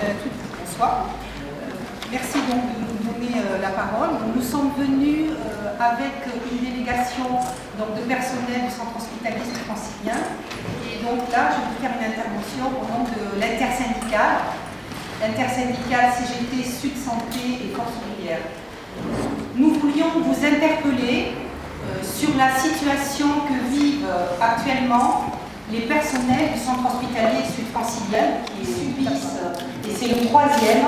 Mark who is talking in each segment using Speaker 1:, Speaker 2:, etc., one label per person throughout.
Speaker 1: Bonsoir. Merci donc de nous donner la parole. Nous sommes venus avec une délégation donc, de personnel du centre hospitalier francilien. Et donc là, je vais faire une intervention au nom de l'intersyndicale CGT Sud Santé et Force ouvrière. Nous voulions vous interpeller sur la situation que vivent actuellement les personnels du centre hospitalier sud-francilien qui subissent, et c'est le troisième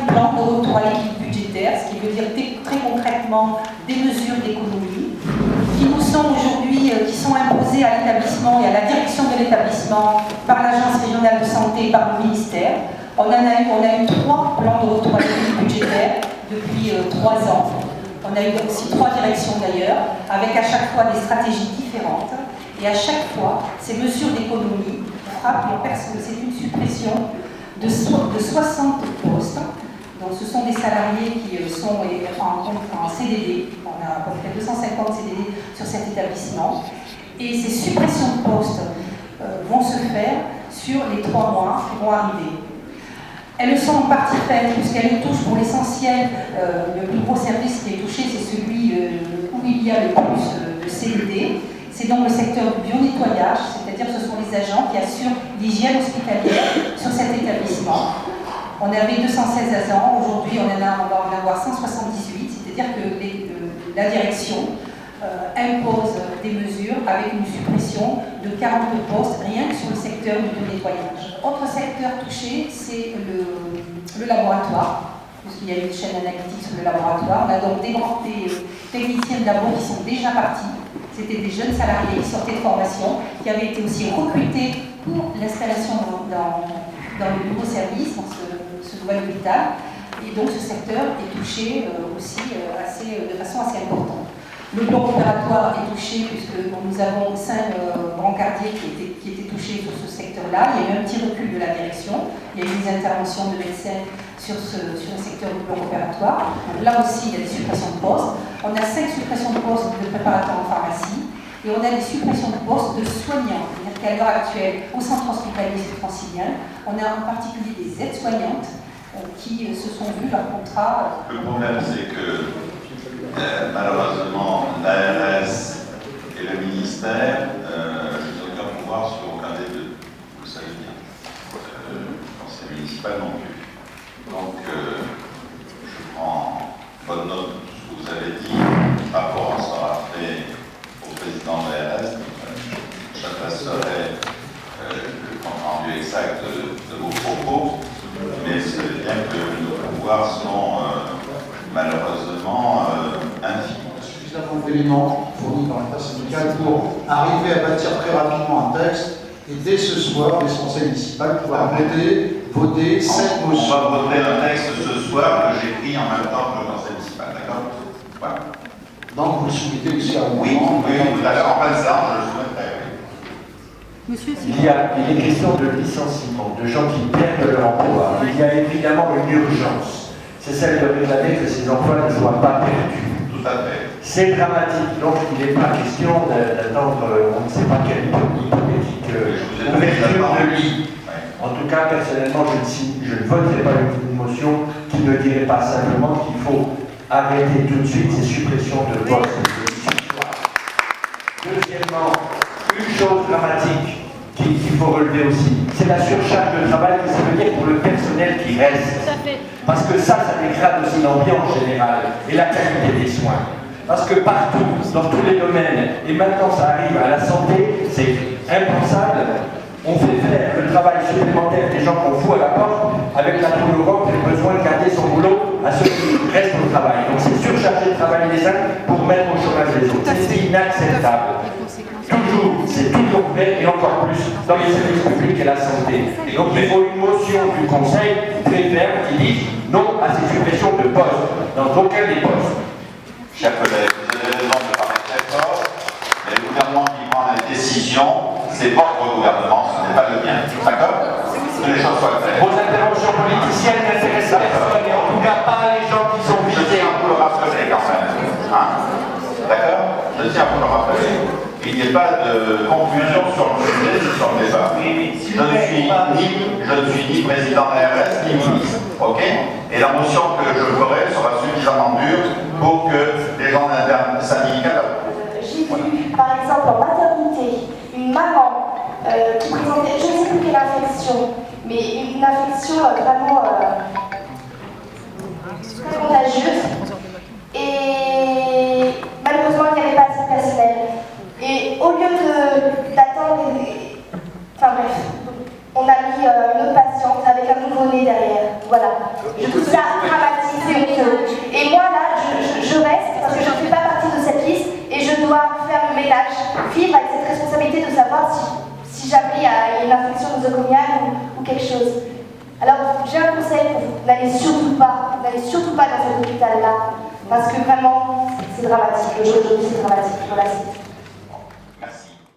Speaker 1: plan de retour à l'équilibre budgétaire, ce qui veut dire très concrètement des mesures d'économie qui nous sont aujourd'hui, qui sont imposées à l'établissement et à la direction de l'établissement par l'Agence régionale de santé et par le ministère. On a eu 3 plans de retour à l'équilibre budgétaire depuis 3 ans. On a eu aussi 3 directions d'ailleurs, avec à chaque fois des stratégies différentes. Et à chaque fois, ces mesures d'économie frappent les personnes. C'est une suppression de 60 postes. Donc ce sont des salariés qui sont en CDD. On a à peu près 250 CDD sur cet établissement. Et ces suppressions de postes vont se faire sur les 3 mois qui vont arriver. Elles sont en partie faites puisqu'elles touchent pour l'essentiel, le plus gros service qui est touché, c'est celui où il y a le plus de CDD. C'est donc le secteur du bio-nettoyage, c'est-à-dire que ce sont les agents qui assurent l'hygiène hospitalière sur cet établissement. On avait 216 agents, aujourd'hui on va en avoir 178, c'est-à-dire que la direction impose des mesures avec une suppression de 40 postes rien que sur le secteur du bio-nettoyage. Autre secteur touché, c'est le laboratoire, puisqu'il y a une chaîne analytique sur le laboratoire. On a donc des techniciens de labo qui sont déjà partis. C'était des jeunes salariés qui sortaient de formation, qui avaient été aussi recrutés pour l'installation dans le nouveau service, dans ce nouvel hôpital. Et donc ce secteur est touché aussi de façon assez importante. Le bloc opératoire est touché puisque nous avons 5 brancardiers qui étaient touchés sur ce secteur-là. Il y a eu un petit recul de la direction. Il y a eu des interventions de médecins sur le secteur du bloc opératoire. Donc là aussi, il y a des suppressions de postes. On a 5 suppressions de postes de préparateurs en pharmacie. Et on a des suppressions de postes de soignants. C'est-à-dire qu'à l'heure actuelle, au centre hospitalier francilien, on a en particulier des aides-soignantes qui se sont vues leur contrat.
Speaker 2: Le problème, c'est que malheureusement, l'ARS et le ministère n'ont aucun pouvoir sur aucun des deux. Vous le savez bien. Le conseil municipal non plus. Donc, je prends bonne note de ce que vous avez dit. Le rapport sera fait au président de l'ARS. J'adresserai le compte rendu exact de vos propos. Mais c'est bien que nos pouvoirs sont malheureusement infimes.
Speaker 3: Suffisamment d'éléments fournis par l'intersyndicale pour arriver à bâtir très rapidement un texte et dès ce soir, les conseils municipaux pouvoir voter cette motion.
Speaker 2: On va voter un texte ce soir que j'ai pris en même temps que le conseil municipal, d'accord? Voilà.
Speaker 3: Donc vous le soumettez aussi à
Speaker 2: oui, d'accord, en plein séance, je le soumettrai, oui.
Speaker 1: Monsieur,
Speaker 4: il est question de licenciement, de gens qui perdent leur emploi. Il y a évidemment une urgence. C'est celle de réclamer que ces emplois ne soient pas perdus.
Speaker 2: Tout à fait.
Speaker 4: C'est dramatique, donc il n'est pas question d'attendre, on ne sait pas quelle hypothétique ouverture de lit. En tout cas, personnellement, je ne voterai pas une motion qui ne dirait pas simplement qu'il faut arrêter tout de suite ces suppressions de postes. Deuxièmement, une chose dramatique qu'il faut relever aussi, c'est la surcharge de travail que ça veut dire pour le personnel qui reste. Parce que ça dégrade aussi l'ambiance générale et la qualité des soins. Parce que partout, dans tous les domaines, et maintenant ça arrive à la santé, c'est impensable, on fait faire le travail supplémentaire des gens qu'on fout à la porte avec la poule au ventre et le besoin de garder son boulot à ceux qui restent au travail. Donc c'est surcharger le travail des uns pour mettre au chômage les autres. C'est inacceptable. Toujours, c'est toujours vrai et encore plus dans les services publics et la santé. Et donc il faut une motion du Conseil très ferme qui dit non à ces suppressions de postes, dans aucun des postes.
Speaker 2: Chers collègues, vous avez raison de parler très fort, mais le gouvernement qui prend la décision, c'est votre gouvernement, ce n'est pas le mien. D'accord? Que les choses soient claires.
Speaker 4: Vos interventions politiciennes n'intéressent personne, et en tout cas pas les gens qui sont
Speaker 2: Je
Speaker 4: visés.
Speaker 2: tiens à vous le rappeler quand même. Hein? D'accord? Je tiens à vous le rappeler. qu'il n'y ait pas de confusion sur le sujet, sur le débat. Je ne suis ni président ARS, ni ministre, ok? Et la motion que je ferai sera suffisamment dure pour que les gens syndicats...
Speaker 5: J'ai vu, par exemple, en maternité, une maman qui présentait, je ne sais plus quelle infection, mais une infection vraiment très contagieuse. Et malheureusement, il n'y avait pas assez de personnel. Et au lieu d'attendre, enfin bref, on a mis une autre patiente avec un nouveau-né derrière. Voilà. Je trouve ça dramatique, c'est honteux. Et moi là, je reste parce que je ne fais pas partie de cette liste et je dois faire le ménage, vivre avec cette responsabilité de savoir si jamais il y a une infection nosocomiale ou quelque chose. Alors j'ai un conseil pour vous, n'allez surtout pas dans cet hôpital-là, parce que vraiment c'est dramatique, le jour d'aujourd'hui c'est dramatique. Voilà,